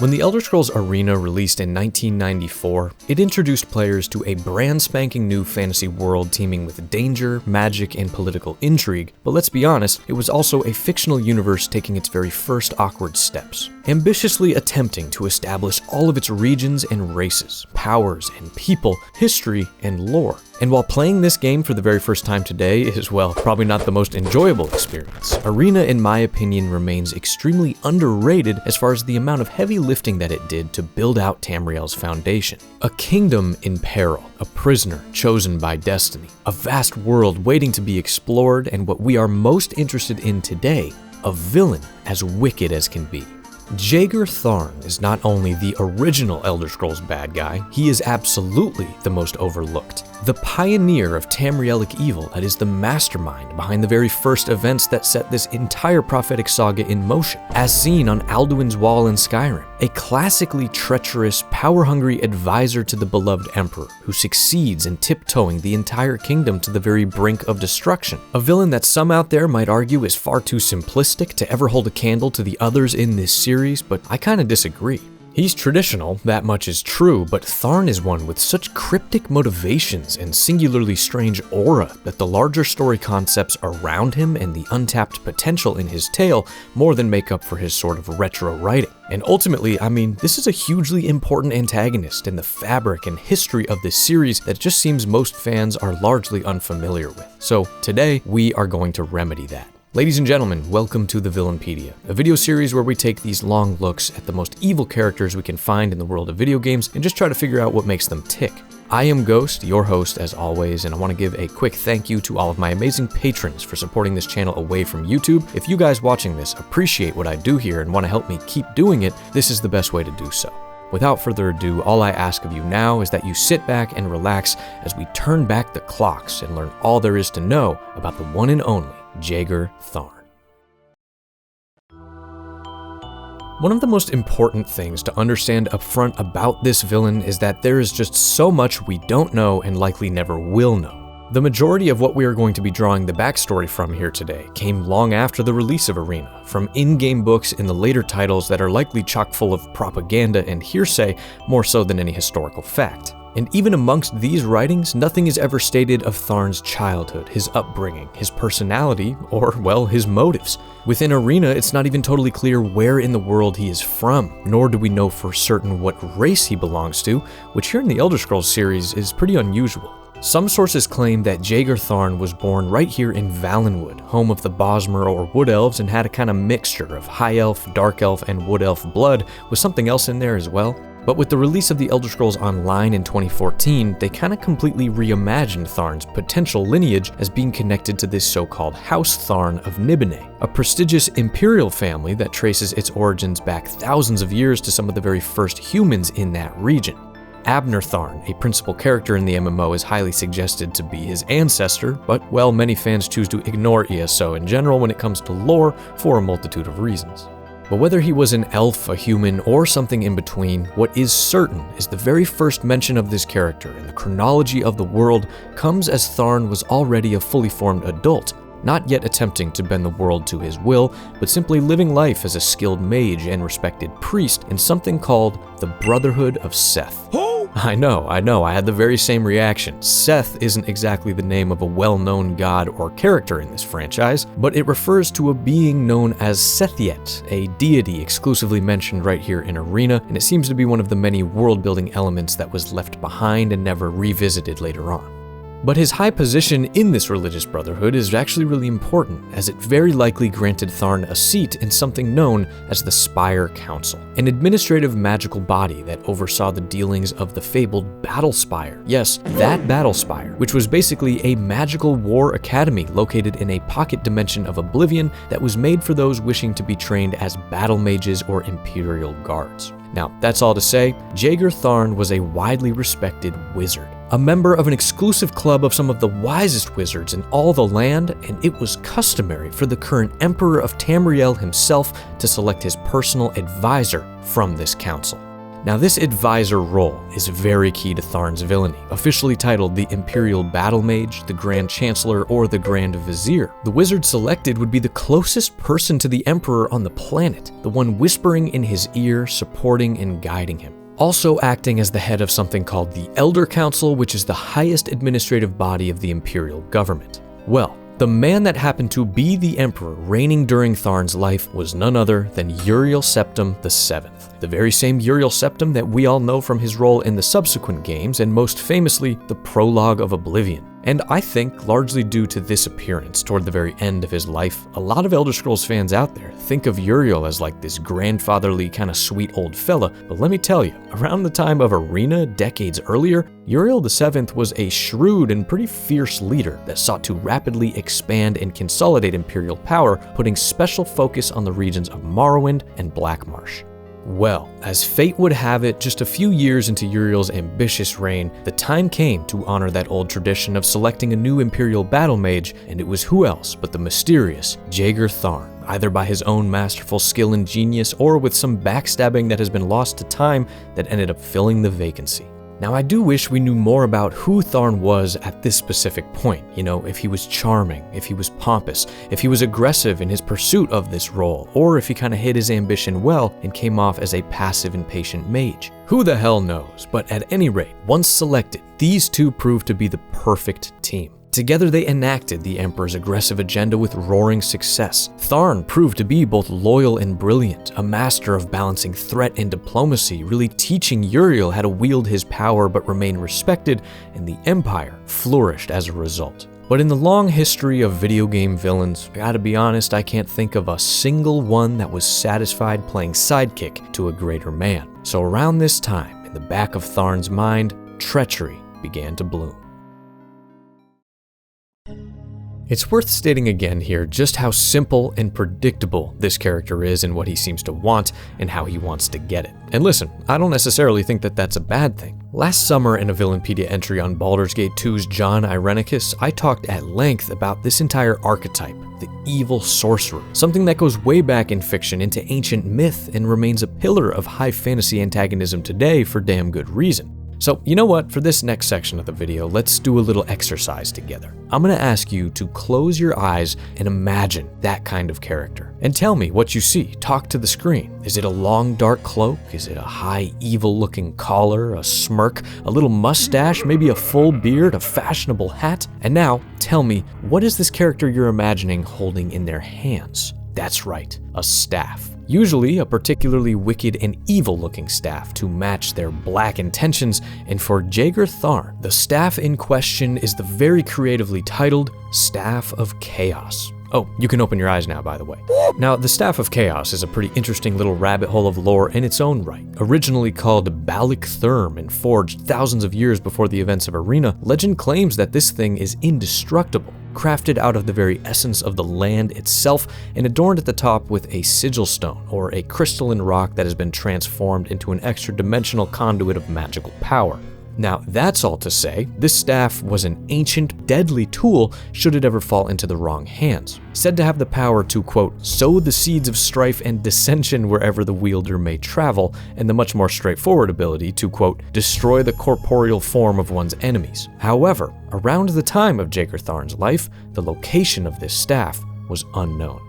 When the Elder Scrolls Arena released in 1994, it introduced players to a brand spanking new fantasy world teeming with danger, magic, and political intrigue, but let's be honest, it was also a fictional universe taking its very first awkward steps, ambitiously attempting to establish all of its regions and races, powers and people, history and lore. And while playing this game for the very first time today is, well, probably not the most enjoyable experience, Arena, in my opinion, remains extremely underrated as far as the amount of heavy lifting that it did to build out Tamriel's foundation. A kingdom in peril, a prisoner chosen by destiny, a vast world waiting to be explored, and what we are most interested in today, a villain as wicked as can be. Jagar Tharn is not only the original Elder Scrolls bad guy, he is absolutely the most overlooked. The pioneer of Tamrielic evil that is the mastermind behind the very first events that set this entire prophetic saga in motion, as seen on Alduin's Wall in Skyrim. A classically treacherous, power-hungry advisor to the beloved Emperor, who succeeds in tiptoeing the entire kingdom to the very brink of destruction. A villain that some out there might argue is far too simplistic to ever hold a candle to the others in this series, but I kinda disagree. He's traditional, that much is true, but Tharn is one with such cryptic motivations and singularly strange aura that the larger story concepts around him and the untapped potential in his tale more than make up for his sort of retro writing. And ultimately, I mean, this is a hugely important antagonist in the fabric and history of this series that just seems most fans are largely unfamiliar with. So today, we are going to remedy that. Ladies and gentlemen, welcome to the Villainpedia, a video series where we take these long looks at the most evil characters we can find in the world of video games and just try to figure out what makes them tick. I am Ghost, your host as always, and I want to give a quick thank you to all of my amazing patrons for supporting this channel away from YouTube. If you guys watching this appreciate what I do here and want to help me keep doing it, this is the best way to do so. Without further ado, all I ask of you now is that you sit back and relax as we turn back the clocks and learn all there is to know about the one and only Jagar Tharn. One of the most important things to understand upfront about this villain is that there is just so much we don't know and likely never will know. The majority of what we are going to be drawing the backstory from here today came long after the release of Arena, from in-game books in the later titles that are likely chock full of propaganda and hearsay more so than any historical fact. And even amongst these writings, nothing is ever stated of Tharn's childhood, his upbringing, his personality, or, well, his motives. Within Arena, it's not even totally clear where in the world he is from, nor do we know for certain what race he belongs to, which here in the Elder Scrolls series is pretty unusual. Some sources claim that Jagar Tharn was born right here in Valenwood, home of the Bosmer or Wood Elves, and had a kind of mixture of High Elf, Dark Elf, and Wood Elf blood, with something else in there as well. But with the release of the Elder Scrolls Online in 2014, they kind of completely reimagined Tharn's potential lineage as being connected to this so-called House Tharn of Nibene, a prestigious imperial family that traces its origins back thousands of years to some of the very first humans in that region. Abner Tharn, a principal character in the MMO, is highly suggested to be his ancestor, but, well, many fans choose to ignore ESO in general when it comes to lore for a multitude of reasons. But whether he was an elf, a human, or something in between, what is certain is the very first mention of this character in the chronology of the world comes as Tharn was already a fully formed adult, not yet attempting to bend the world to his will, but simply living life as a skilled mage and respected priest in something called the Brotherhood of Seth. I know, I had the very same reaction. Seth isn't exactly the name of a well-known god or character in this franchise, but it refers to a being known as Sethiet, a deity exclusively mentioned right here in Arena, and it seems to be one of the many world-building elements that was left behind and never revisited later on. But his high position in this religious brotherhood is actually really important, as it very likely granted Tharn a seat in something known as the Spire Council, an administrative magical body that oversaw the dealings of the fabled Battle Spire. Yes, that Battle Spire, which was basically a magical war academy located in a pocket dimension of Oblivion that was made for those wishing to be trained as battle mages or imperial guards. Now, that's all to say, Jagar Tharn was a widely respected wizard, a member of an exclusive club of some of the wisest wizards in all the land, and it was customary for the current Emperor of Tamriel himself to select his personal advisor from this council. Now, this advisor role is very key to Tharn's villainy, officially titled the Imperial Battle Mage, the Grand Chancellor, or the Grand Vizier. The wizard selected would be the closest person to the Emperor on the planet, the one whispering in his ear, supporting and guiding him. Also acting as the head of something called the Elder Council, which is the highest administrative body of the Imperial government. Well, the man that happened to be the Emperor reigning during Tharn's life was none other than Uriel Septim VII, the very same Uriel Septim that we all know from his role in the subsequent games and most famously the Prologue of Oblivion. And I think, largely due to this appearance toward the very end of his life, a lot of Elder Scrolls fans out there think of Uriel as like this grandfatherly kind of sweet old fella, but let me tell you, around the time of Arena decades earlier, Uriel VII was a shrewd and pretty fierce leader that sought to rapidly expand and consolidate Imperial power, putting special focus on the regions of Morrowind and Blackmarsh. Well, as fate would have it, just a few years into Uriel's ambitious reign, the time came to honor that old tradition of selecting a new Imperial battle mage, and it was who else but the mysterious Jagar Tharn, either by his own masterful skill and genius or with some backstabbing that has been lost to time that ended up filling the vacancy. Now, I do wish we knew more about who Tharn was at this specific point. You know, if he was charming, if he was pompous, if he was aggressive in his pursuit of this role, or if he kind of hid his ambition well and came off as a passive and patient mage. Who the hell knows? But at any rate, once selected, these two proved to be the perfect team. Together they enacted the Emperor's aggressive agenda with roaring success. Tharn proved to be both loyal and brilliant, a master of balancing threat and diplomacy, really teaching Uriel how to wield his power but remain respected, and the Empire flourished as a result. But in the long history of video game villains, I gotta be honest, I can't think of a single one that was satisfied playing sidekick to a greater man. So around this time, in the back of Tharn's mind, treachery began to bloom. It's worth stating again here just how simple and predictable this character is in what he seems to want and how he wants to get it. And listen, I don't necessarily think that that's a bad thing. Last summer in a Villainpedia entry on Baldur's Gate 2's John Irenicus, I talked at length about this entire archetype, the evil sorcerer, something that goes way back in fiction into ancient myth and remains a pillar of high fantasy antagonism today for damn good reason. So, you know what? For this next section of the video, let's do a little exercise together. I'm gonna ask you to close your eyes and imagine that kind of character. And tell me what you see. Talk to the screen. Is it a long dark cloak? Is it a high evil looking collar, a smirk, a little mustache, maybe a full beard, a fashionable hat? And now, tell me, what is this character you're imagining holding in their hands? That's right, a staff. Usually a particularly wicked and evil-looking staff to match their black intentions, and for Jagar Tharn, the staff in question is the very creatively titled Staff of Chaos. Oh, you can open your eyes now, by the way. Now, the Staff of Chaos is a pretty interesting little rabbit hole of lore in its own right. Originally called Balik Therm and forged thousands of years before the events of Arena, legend claims that this thing is indestructible, crafted out of the very essence of the land itself and adorned at the top with a sigil stone, or a crystalline rock that has been transformed into an extra-dimensional conduit of magical power. Now, that's all to say, this staff was an ancient, deadly tool should it ever fall into the wrong hands. Said to have the power to, quote, sow the seeds of strife and dissension wherever the wielder may travel, and the much more straightforward ability to, quote, destroy the corporeal form of one's enemies. However, around the time of Jagar Tharn's life, the location of this staff was unknown.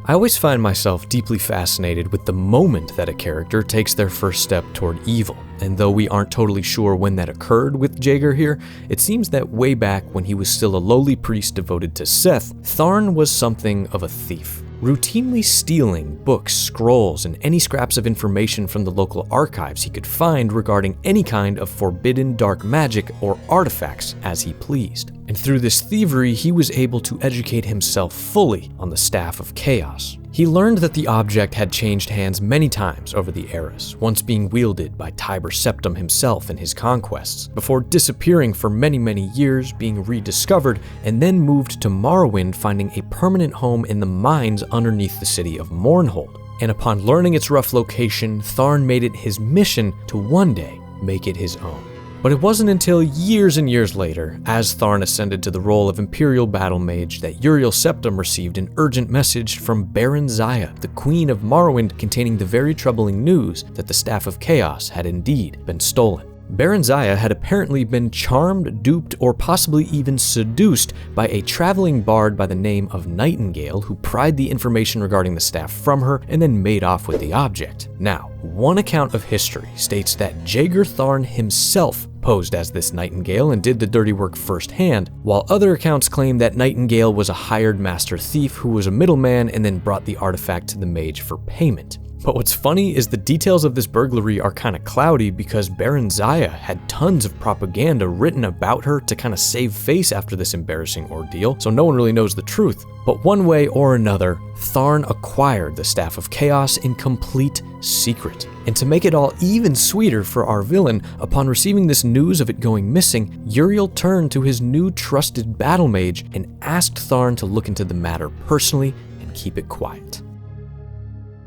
I always find myself deeply fascinated with the moment that a character takes their first step toward evil, and though we aren't totally sure when that occurred with Jagar here, it seems that way back when he was still a lowly priest devoted to Seth, Tharn was something of a thief, routinely stealing books, scrolls, and any scraps of information from the local archives he could find regarding any kind of forbidden dark magic or artifacts as he pleased. And through this thievery, he was able to educate himself fully on the Staff of Chaos. He learned that the object had changed hands many times over the eras, once being wielded by Tiber Septim himself in his conquests, before disappearing for many years, being rediscovered, and then moved to Morrowind, finding a permanent home in the mines underneath the city of Mournhold. And upon learning its rough location, Tharn made it his mission to one day make it his own. But it wasn't until years and years later, as Tharn ascended to the role of Imperial Battle Mage, that Uriel Septim received an urgent message from Baron Zaya, the Queen of Morrowind, containing the very troubling news that the Staff of Chaos had indeed been stolen. Baron Zaya had apparently been charmed, duped, or possibly even seduced by a traveling bard by the name of Nightingale, who pried the information regarding the staff from her and then made off with the object. Now, one account of history states that Jagar Tharn himself posed as this Nightingale and did the dirty work firsthand, while other accounts claim that Nightingale was a hired master thief who was a middleman and then brought the artifact to the mage for payment. But what's funny is the details of this burglary are kind of cloudy because Baron Zaya had tons of propaganda written about her to kind of save face after this embarrassing ordeal, so no one really knows the truth. But one way or another, Tharn acquired the Staff of Chaos in complete secret. And to make it all even sweeter for our villain, upon receiving this news of it going missing, Uriel turned to his new trusted battle mage and asked Tharn to look into the matter personally and keep it quiet.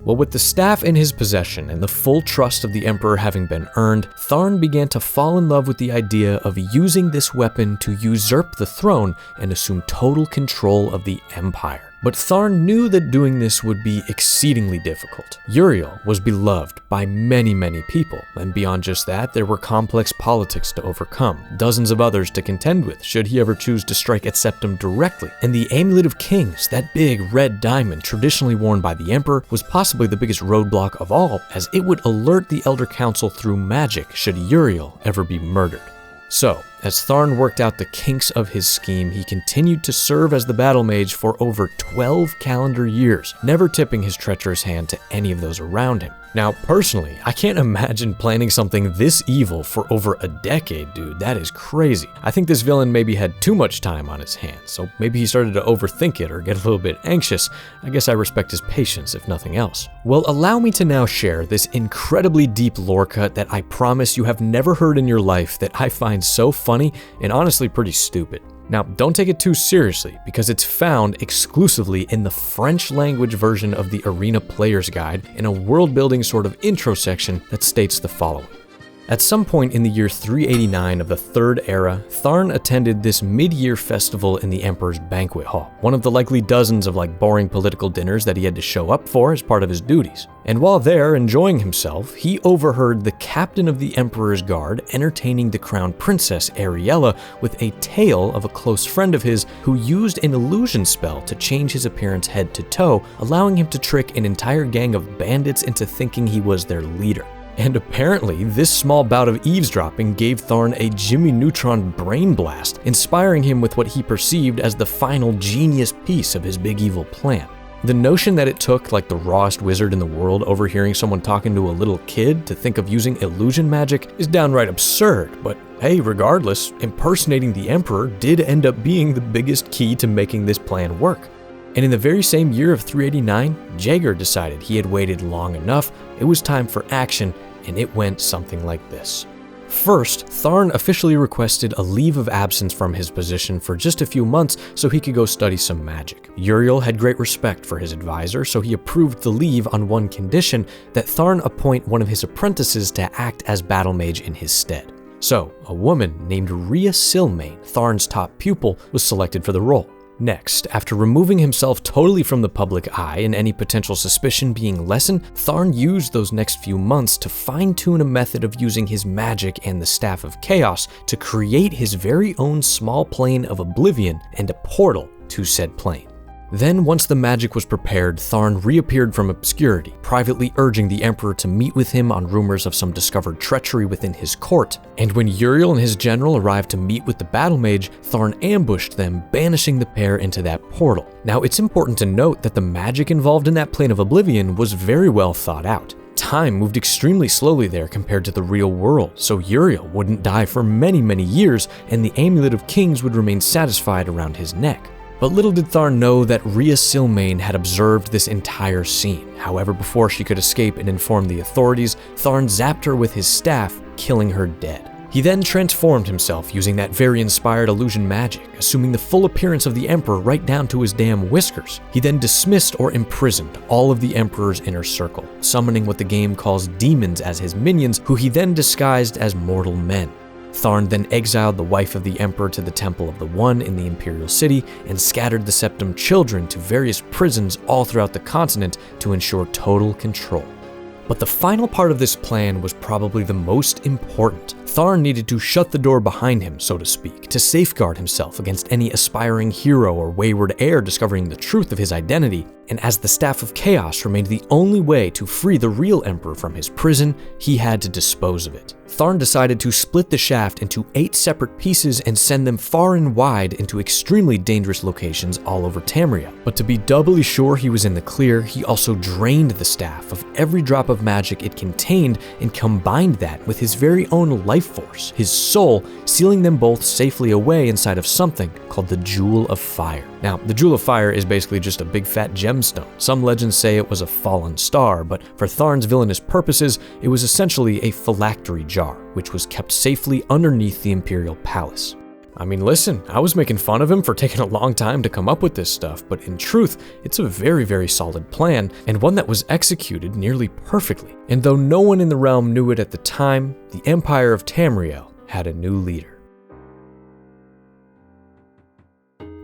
Well, with the staff in his possession and the full trust of the Emperor having been earned, Tharn began to fall in love with the idea of using this weapon to usurp the throne and assume total control of the Empire. But Tharn knew that doing this would be exceedingly difficult. Uriel was beloved by many, many people, and beyond just that, there were complex politics to overcome, dozens of others to contend with should he ever choose to strike at Septim directly. And the Amulet of Kings, that big red diamond traditionally worn by the Emperor, was possibly the biggest roadblock of all, as it would alert the Elder Council through magic should Uriel ever be murdered. So, as Tharn worked out the kinks of his scheme, he continued to serve as the battle mage for over 12 calendar years, never tipping his treacherous hand to any of those around him. Now, personally, I can't imagine planning something this evil for over a decade, dude. That is crazy. I think this villain maybe had too much time on his hands, so maybe he started to overthink it or get a little bit anxious. I guess I respect his patience, if nothing else. Well, allow me to now share this incredibly deep lore cut that I promise you have never heard in your life that I find so funny and honestly pretty stupid. Now, don't take it too seriously, because it's found exclusively in the French language version of the Arena Player's Guide in a world-building sort of intro section that states the following. At some point in the year 389 of the Third Era, Tharn attended this mid-year festival in the Emperor's banquet hall, one of the likely dozens of boring political dinners that he had to show up for as part of his duties. And while there enjoying himself, he overheard the captain of the Emperor's Guard entertaining the crown princess Ariella with a tale of a close friend of his who used an illusion spell to change his appearance head to toe, allowing him to trick an entire gang of bandits into thinking he was their leader. And apparently, this small bout of eavesdropping gave Tharn a Jimmy Neutron brain blast, inspiring him with what he perceived as the final genius piece of his big evil plan. The notion that it took the rawest wizard in the world overhearing someone talking to a little kid to think of using illusion magic is downright absurd, but hey, regardless, impersonating the Emperor did end up being the biggest key to making this plan work. And in the very same year of 389, Jagar decided he had waited long enough, it was time for action, and it went something like this. First, Tharn officially requested a leave of absence from his position for just a few months so he could go study some magic. Uriel had great respect for his advisor, so he approved the leave on one condition, that Tharn appoint one of his apprentices to act as battle mage in his stead. So, a woman named Rhea Silmain, Tharn's top pupil, was selected for the role. Next, after removing himself totally from the public eye and any potential suspicion being lessened, Tharn used those next few months to fine-tune a method of using his magic and the Staff of Chaos to create his very own small plane of oblivion and a portal to said plane. Then, once the magic was prepared, Tharn reappeared from obscurity, privately urging the Emperor to meet with him on rumors of some discovered treachery within his court. And when Uriel and his general arrived to meet with the battle mage, Tharn ambushed them, banishing the pair into that portal. Now, it's important to note that the magic involved in that plane of oblivion was very well thought out. Time moved extremely slowly there compared to the real world, so Uriel wouldn't die for many, many years, and the Amulet of Kings would remain satisfied around his neck. But little did Tharn know that Rhea Silmain had observed this entire scene. However, before she could escape and inform the authorities, Tharn zapped her with his staff, killing her dead. He then transformed himself using that very inspired illusion magic, assuming the full appearance of the Emperor right down to his damn whiskers. He then dismissed or imprisoned all of the Emperor's inner circle, summoning what the game calls demons as his minions, who he then disguised as mortal men. Tharn then exiled the wife of the Emperor to the Temple of the One in the Imperial City and scattered the Septum children to various prisons all throughout the continent to ensure total control. But the final part of this plan was probably the most important. Tharn needed to shut the door behind him, so to speak, to safeguard himself against any aspiring hero or wayward heir discovering the truth of his identity, and as the Staff of Chaos remained the only way to free the real Emperor from his prison, he had to dispose of it. Tharn decided to split the shaft into 8 separate pieces and send them far and wide into extremely dangerous locations all over Tamriel. But to be doubly sure he was in the clear, he also drained the staff of every drop of magic it contained and combined that with his very own life force, his soul, sealing them both safely away inside of something called the Jewel of Fire. Now, the Jewel of Fire is basically just a big fat gemstone. Some legends say it was a fallen star, but for Tharn's villainous purposes, it was essentially a phylactery jar, which was kept safely underneath the Imperial Palace. I mean, listen, I was making fun of him for taking a long time to come up with this stuff, but in truth, it's a very, very solid plan, and one that was executed nearly perfectly. And though no one in the realm knew it at the time, the Empire of Tamriel had a new leader.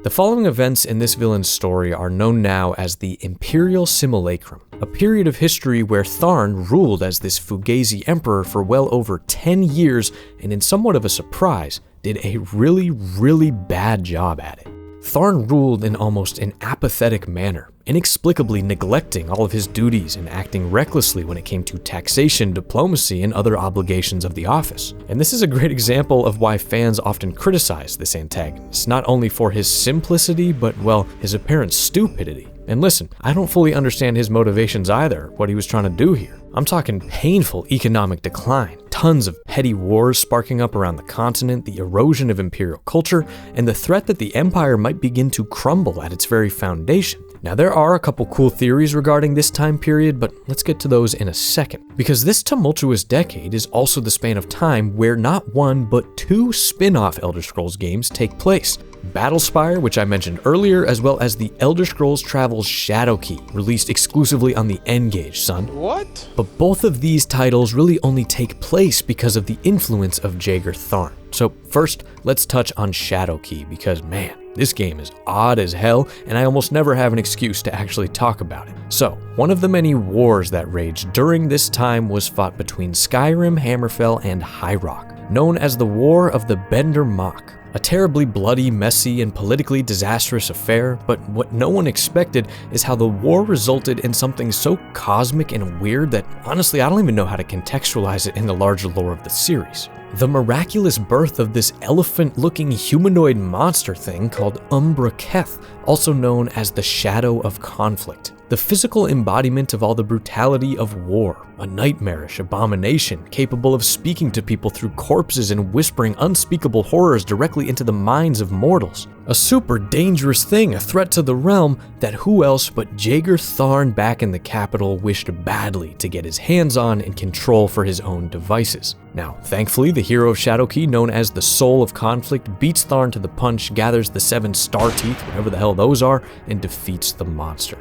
The following events in this villain's story are known now as the Imperial Simulacrum, a period of history where Tharn ruled as this Fugazi emperor for well over 10 years and in somewhat of a surprise, did a really, really bad job at it. Tharn ruled in almost an apathetic manner, inexplicably neglecting all of his duties and acting recklessly when it came to taxation, diplomacy, and other obligations of the office. And this is a great example of why fans often criticize this antagonist, not only for his simplicity, but, well, his apparent stupidity. And listen, I don't fully understand his motivations either, what he was trying to do here. I'm talking painful economic decline, tons of petty wars sparking up around the continent, the erosion of imperial culture, and the threat that the empire might begin to crumble at its very foundation. Now, there are a couple cool theories regarding this time period, but let's get to those in a second. Because this tumultuous decade is also the span of time where not one, but 2 spin-off Elder Scrolls games take place. Battlespire, which I mentioned earlier, as well as the Elder Scrolls Travel's Shadowkey, released exclusively on the N-Gage, son. What? But both of these titles really only take place because of the influence of Jagar Tharn. So first, let's touch on Shadowkey, because man, this game is odd as hell, and I almost never have an excuse to actually talk about it. So, one of the many wars that raged during this time was fought between Skyrim, Hammerfell, and High Rock, known as the War of the Bender Mock. A terribly bloody, messy, and politically disastrous affair, but what no one expected is how the war resulted in something so cosmic and weird that honestly I don't even know how to contextualize it in the larger lore of the series. The miraculous birth of this elephant-looking humanoid monster thing called Umbra Keth, also known as the Shadow of Conflict. The physical embodiment of all the brutality of war, a nightmarish abomination capable of speaking to people through corpses and whispering unspeakable horrors directly into the minds of mortals. A super dangerous thing, a threat to the realm that who else but Jagar Tharn back in the capital wished badly to get his hands on and control for his own devices. Now, thankfully, the hero of Shadowkey, known as the Soul of Conflict, beats Tharn to the punch, gathers the 7 star teeth, whatever the hell those are, and defeats the monster.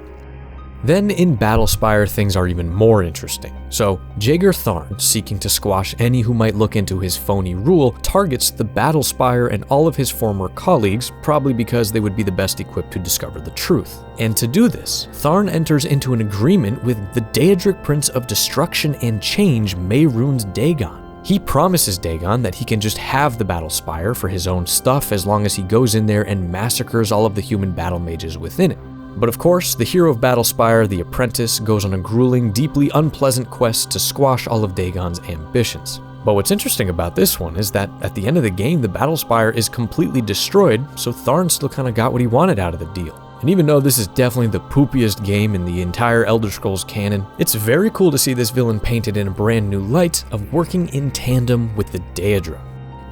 Then in Battlespire, things are even more interesting. So, Jagar Tharn, seeking to squash any who might look into his phony rule, targets the Battlespire and all of his former colleagues, probably because they would be the best equipped to discover the truth. And to do this, Tharn enters into an agreement with the Daedric Prince of Destruction and Change, Mehrunes Dagon. He promises Dagon that he can just have the Battlespire for his own stuff as long as he goes in there and massacres all of the human battle mages within it. But of course, the hero of Battlespire, the Apprentice, goes on a grueling, deeply unpleasant quest to squash all of Dagon's ambitions. But what's interesting about this one is that at the end of the game, the Battlespire is completely destroyed, so Tharn still kind of got what he wanted out of the deal. And even though this is definitely the poopiest game in the entire Elder Scrolls canon, it's very cool to see this villain painted in a brand new light of working in tandem with the Daedra.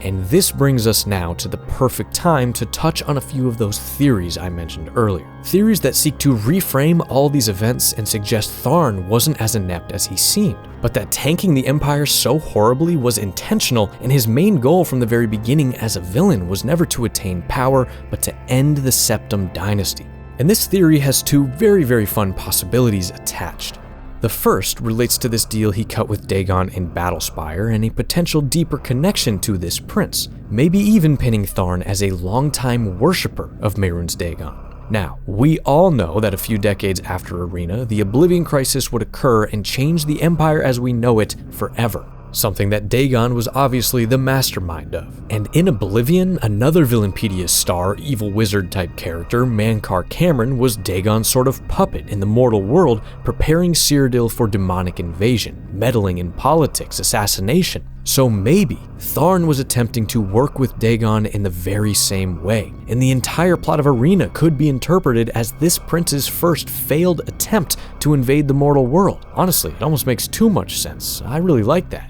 And this brings us now to the perfect time to touch on a few of those theories I mentioned earlier. Theories that seek to reframe all these events and suggest Tharn wasn't as inept as he seemed, but that tanking the Empire so horribly was intentional, and his main goal from the very beginning as a villain was never to attain power, but to end the Septum dynasty. And this theory has 2 very, very fun possibilities attached. The first relates to this deal he cut with Dagon in Battlespire and a potential deeper connection to this prince, maybe even pinning Tharn as a longtime worshipper of Mehrunes Dagon. Now, we all know that a few decades after Arena, the Oblivion Crisis would occur and change the Empire as we know it forever. Something that Dagon was obviously the mastermind of. And in Oblivion, another Villainpedia star, evil wizard type character, Mankar Cameron, was Dagon's sort of puppet in the mortal world, preparing Cyrodiil for demonic invasion, meddling in politics, assassination. So maybe Tharn was attempting to work with Dagon in the very same way, and the entire plot of Arena could be interpreted as this prince's first failed attempt to invade the mortal world. Honestly, it almost makes too much sense. I really like that.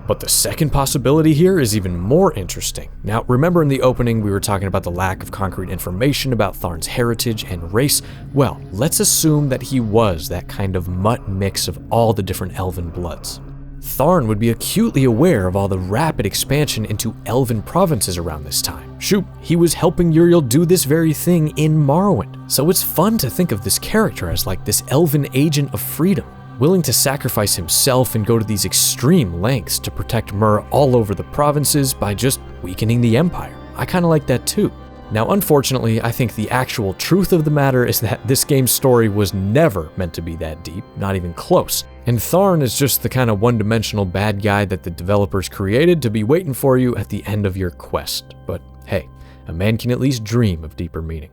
But the second possibility here is even more interesting. Now, remember in the opening we were talking about the lack of concrete information about Tharn's heritage and race? Well, let's assume that he was that kind of mutt mix of all the different elven bloods. Tharn would be acutely aware of all the rapid expansion into elven provinces around this time. Shoot, he was helping Uriel do this very thing in Morrowind. So it's fun to think of this character as like this elven agent of freedom, willing to sacrifice himself and go to these extreme lengths to protect Myr all over the provinces by just weakening the Empire. I kinda like that too. Now, unfortunately, I think the actual truth of the matter is that this game's story was never meant to be that deep, not even close. And Tharn is just the kind of one-dimensional bad guy that the developers created to be waiting for you at the end of your quest. But hey, a man can at least dream of deeper meaning.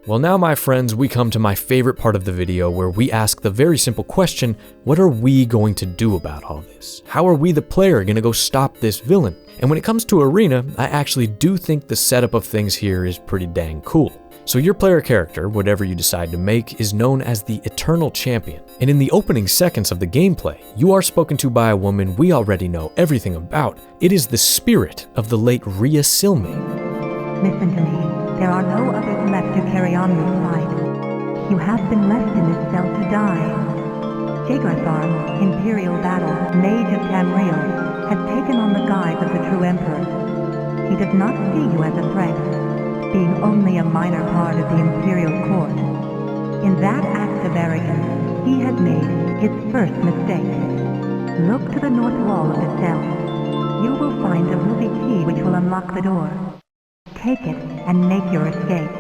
Well, now, my friends, we come to my favorite part of the video where we ask the very simple question, what are we going to do about all this? How are we, the player, going to go stop this villain? And when it comes to Arena, I actually do think the setup of things here is pretty dang cool. So your player character, whatever you decide to make, is known as the Eternal Champion. And in the opening seconds of the gameplay, you are spoken to by a woman we already know everything about. It is the spirit of the late Rhea Silmain. Listen to me. There are no others left to carry on this fight. You have been left in this cell to die. Jagar Tharn, Imperial Battle, Mage of Tamriel, has taken on the guise of the true Emperor. He does not see you as a threat, being only a minor part of the Imperial Court. In that act of arrogance, he has made his first mistake. Look to the north wall of the cell. You will find a ruby key which will unlock the door. Take it and make your escape.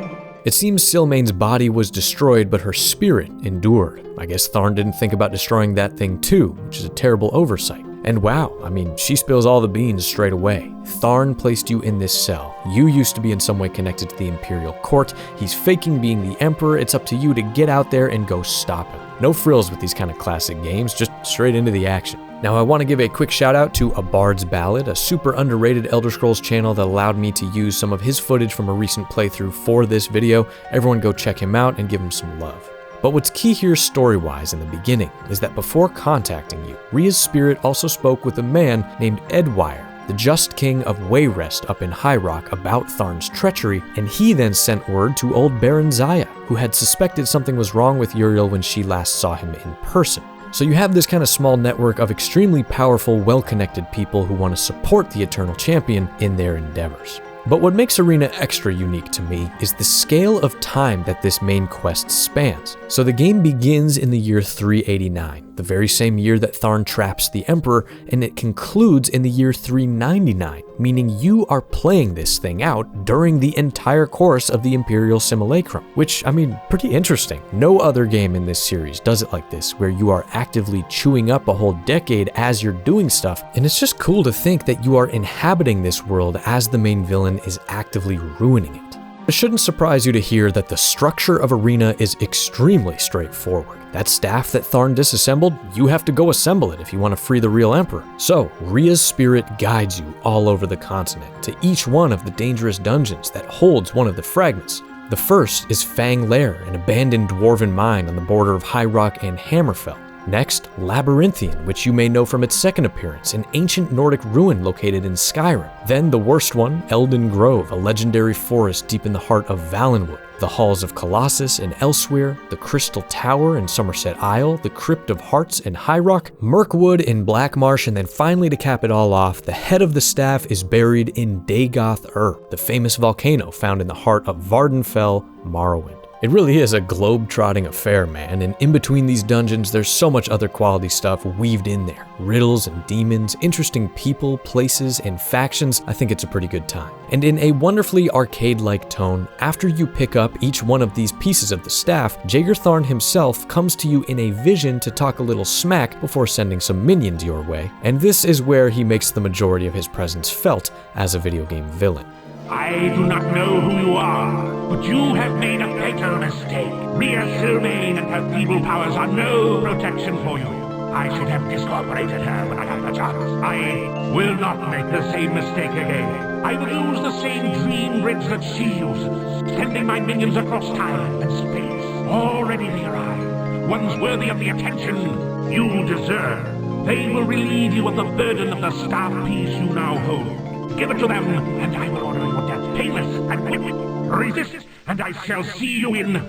It seems Silmain's body was destroyed, but her spirit endured. I guess Tharn didn't think about destroying that thing too, which is a terrible oversight. And wow, I mean, she spills all the beans straight away. Tharn placed you in this cell. You used to be in some way connected to the Imperial Court. He's faking being the Emperor. It's up to you to get out there and go stop him. No frills with these kind of classic games, just straight into the action. Now, I want to give a quick shout out to A Bard's Ballad, a super underrated Elder Scrolls channel that allowed me to use some of his footage from a recent playthrough for this video. Everyone go check him out and give him some love. But what's key here story-wise in the beginning is that before contacting you, Rhea's spirit also spoke with a man named Edwire, the just king of Wayrest up in High Rock, about Tharn's treachery, and he then sent word to old Baron Zaya, who had suspected something was wrong with Uriel when she last saw him in person. So you have this kind of small network of extremely powerful, well-connected people who want to support the Eternal Champion in their endeavors. But what makes Arena extra unique to me is the scale of time that this main quest spans. So the game begins in the year 389, the very same year that Tharn traps the Emperor, and it concludes in the year 399, meaning you are playing this thing out during the entire course of the Imperial Simulacrum, which, I mean, pretty interesting. No other game in this series does it like this, where you are actively chewing up a whole decade as you're doing stuff, and it's just cool to think that you are inhabiting this world as the main villain is actively ruining it. It shouldn't surprise you to hear that the structure of Arena is extremely straightforward. That staff that Tharn disassembled, you have to go assemble it if you want to free the real Emperor. So, Rhea's spirit guides you all over the continent, to each one of the dangerous dungeons that holds one of the fragments. The first is Fang Lair, an abandoned dwarven mine on the border of High Rock and Hammerfell. Next, Labyrinthian, which you may know from its second appearance, an ancient Nordic ruin located in Skyrim. Then the worst one, Elden Grove, a legendary forest deep in the heart of Valenwood. The Halls of Colossus in Elsewhere, the Crystal Tower in Somerset Isle, the Crypt of Hearts in High Rock, Mirkwood in Blackmarsh, and then finally, to cap it all off, the head of the staff is buried in Dagoth Ur, the famous volcano found in the heart of Vardenfell, Morrowind. It really is a globe-trotting affair, man, and in between these dungeons, there's so much other quality stuff weaved in there. Riddles and demons, interesting people, places, and factions. I think it's a pretty good time. And in a wonderfully arcade-like tone, after you pick up each one of these pieces of the staff, Jagar Tharn himself comes to you in a vision to talk a little smack before sending some minions your way. And this is where he makes the majority of his presence felt as a video game villain. I do not know who you are, but you have made a fatal mistake. Rhea Sylvain and her feeble powers are no protection for you. I should have discorporated her when I had the chance. I will not make the same mistake again. I will use the same dream bridge that she uses, sending my minions across time and space. Already they arrive, ones worthy of the attention you deserve. They will relieve you of the burden of the staff piece you now hold. Give it to them, and I will order your death painless and quick. Resist, and I shall see you in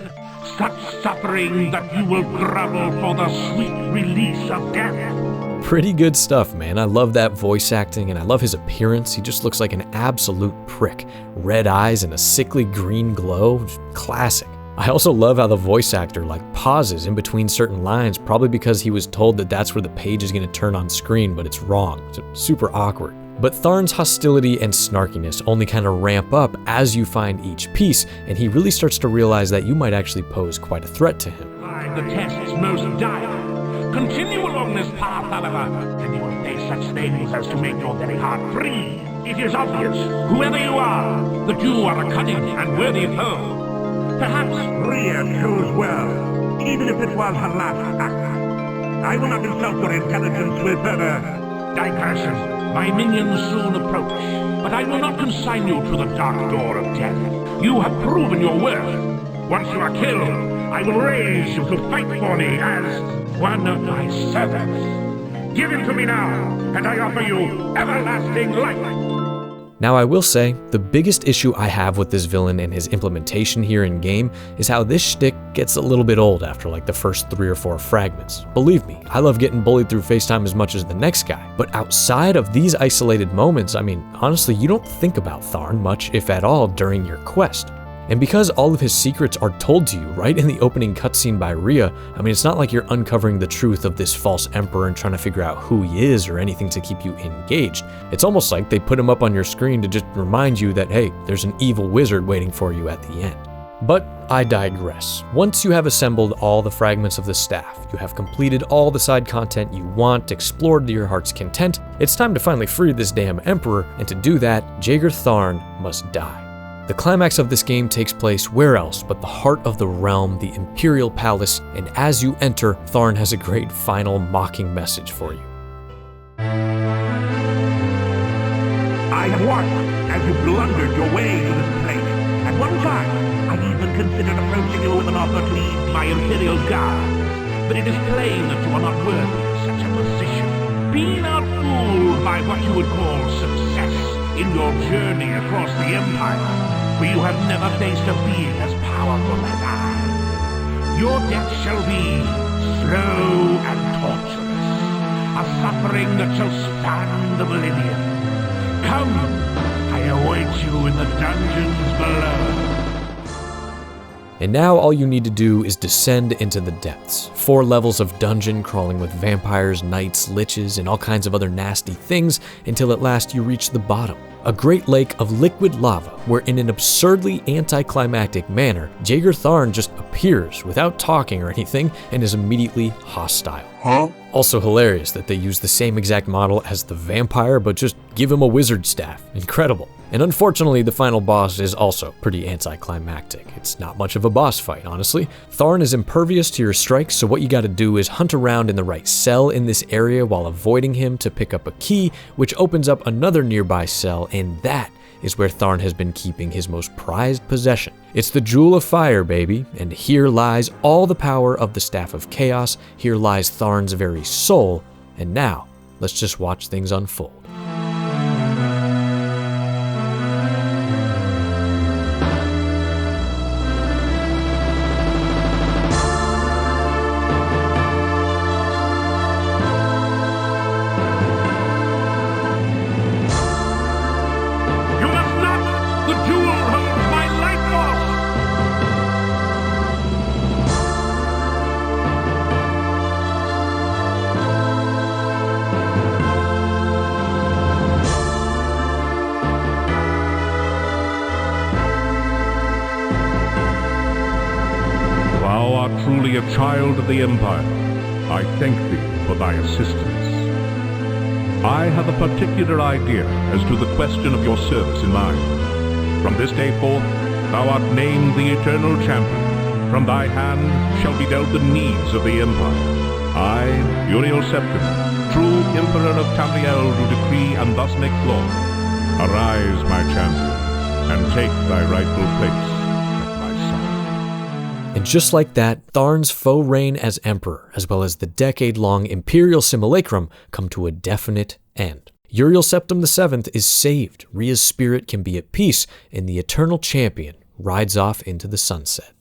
such suffering that you will grovel for the sweet release of death. Pretty good stuff, man. I love that voice acting, and I love his appearance. He just looks like an absolute prick. Red eyes and a sickly green glow. Classic. I also love how the voice actor pauses in between certain lines, probably because he was told that that's where the page is going to turn on screen, but it's wrong. It's super awkward. But Tharn's hostility and snarkiness only kind of ramp up as you find each piece, and he really starts to realize that you might actually pose quite a threat to him. The test is most dire. Continue along this path, however, and you will face such things as to make your very heart freeze. It is obvious, whoever you are, that you are a cunning and worthy foe. Perhaps Rhea chose well, even if it was her last act. I will not insult your intelligence with further digression. My minions soon approach, but I will not consign you to the dark door of death. You have proven your worth. Once you are killed, I will raise you to fight for me as one of my servants. Give him to me now, and I offer you everlasting life. Now I will say, the biggest issue I have with this villain and his implementation here in game is how this shtick gets a little bit old after the first 3 or 4 fragments. Believe me, I love getting bullied through FaceTime as much as the next guy, but outside of these isolated moments, honestly, you don't think about Tharn much, if at all, during your quest. And because all of his secrets are told to you right in the opening cutscene by Rhea, it's not like you're uncovering the truth of this false emperor and trying to figure out who he is or anything to keep you engaged. It's almost like they put him up on your screen to just remind you that, hey, there's an evil wizard waiting for you at the end. But I digress. Once you have assembled all the fragments of the staff, you have completed all the side content you want, explored to your heart's content, it's time to finally free this damn emperor, and to do that, Jagar Tharn must die. The climax of this game takes place where else but the heart of the realm, the Imperial Palace, and as you enter, Tharn has a great final mocking message for you. I have watched as you blundered your way to this place. At one time, I even considered approaching you with an offer to lead my Imperial Guard. But it is plain that you are not worthy of such a position. Be not fooled by what you would call success in your journey across the Empire, for you have never faced a being as powerful as I. Your death shall be slow and torturous, a suffering that shall span the millennium. Come, I await you in the dungeons below. And now all you need to do is descend into the depths. 4 levels of dungeon crawling with vampires, knights, liches, and all kinds of other nasty things until at last you reach the bottom. A great lake of liquid lava where in an absurdly anticlimactic manner, Jagar Tharn just appears without talking or anything and is immediately hostile. Also hilarious that they use the same exact model as the vampire, but just give him a wizard staff. Incredible. And unfortunately, the final boss is also pretty anticlimactic. It's not much of a boss fight, honestly. Tharn is impervious to your strikes, so what you gotta do is hunt around in the right cell in this area while avoiding him to pick up a key, which opens up another nearby cell, and that is where Tharn has been keeping his most prized possession. It's the Jewel of Fire, baby, and here lies all the power of the Staff of Chaos, here lies Tharn's very soul, and now, let's just watch things unfold. art truly a child of the Empire, I thank thee for thy assistance. I have a particular idea as to the question of your service in mind. From this day forth, thou art named the Eternal Champion. From thy hand shall be dealt the needs of the Empire. I, Uriel Septim, true Emperor of Tamriel, do decree and thus make law. Arise, my champion, and take thy rightful place at my side. And just like that, Tharn's faux reign as Emperor, as well as the decade-long Imperial Simulacrum, come to a definite end. Uriel Septim VII is saved, Rhea's spirit can be at peace, and the Eternal Champion rides off into the sunset.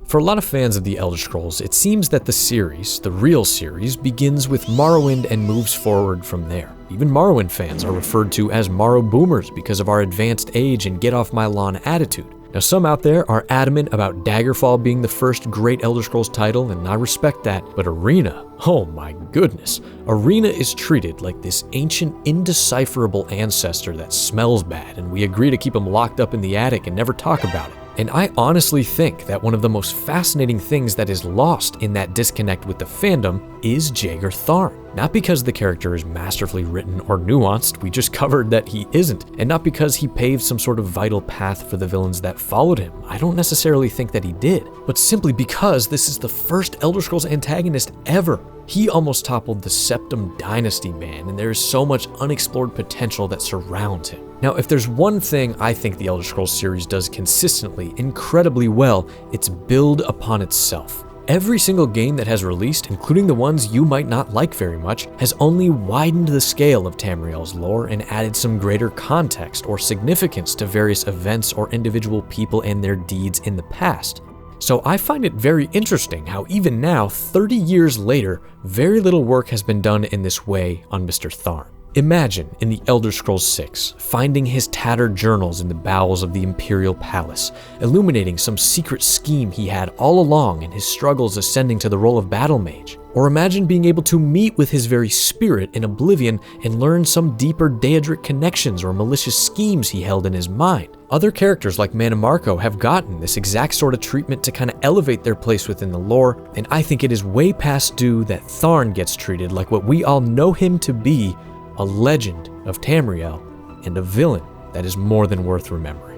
For a lot of fans of the Elder Scrolls, it seems that the series, the real series, begins with Morrowind and moves forward from there. Even Morrowind fans are referred to as Morrow Boomers because of our advanced age and get-off-my-lawn attitude. Now, some out there are adamant about Daggerfall being the first great Elder Scrolls title, and I respect that, but Arena, oh my goodness. Arena is treated like this ancient, indecipherable ancestor that smells bad, and we agree to keep him locked up in the attic and never talk about it. And I honestly think that one of the most fascinating things that is lost in that disconnect with the fandom is Jagar Tharn. Not because the character is masterfully written or nuanced, we just covered that he isn't, and not because he paved some sort of vital path for the villains that followed him. I don't necessarily think that he did, but simply because this is the first Elder Scrolls antagonist ever. He almost toppled the Septim Dynasty, man, and there is so much unexplored potential that surrounds him. Now, if there's one thing I think the Elder Scrolls series does consistently, incredibly well, it's build upon itself. Every single game that has released, including the ones you might not like very much, has only widened the scale of Tamriel's lore and added some greater context or significance to various events or individual people and their deeds in the past. So I find it very interesting how even now, 30 years later, very little work has been done in this way on Mr. Tharn. Imagine, in the Elder Scrolls 6, finding his tattered journals in the bowels of the Imperial Palace, illuminating some secret scheme he had all along in his struggles ascending to the role of Battle Mage. Or imagine being able to meet with his very spirit in Oblivion and learn some deeper Daedric connections or malicious schemes he held in his mind. Other characters like Mannimarco have gotten this exact sort of treatment to kind of elevate their place within the lore, and I think it is way past due that Tharn gets treated like what we all know him to be, a legend of Tamriel and a villain that is more than worth remembering.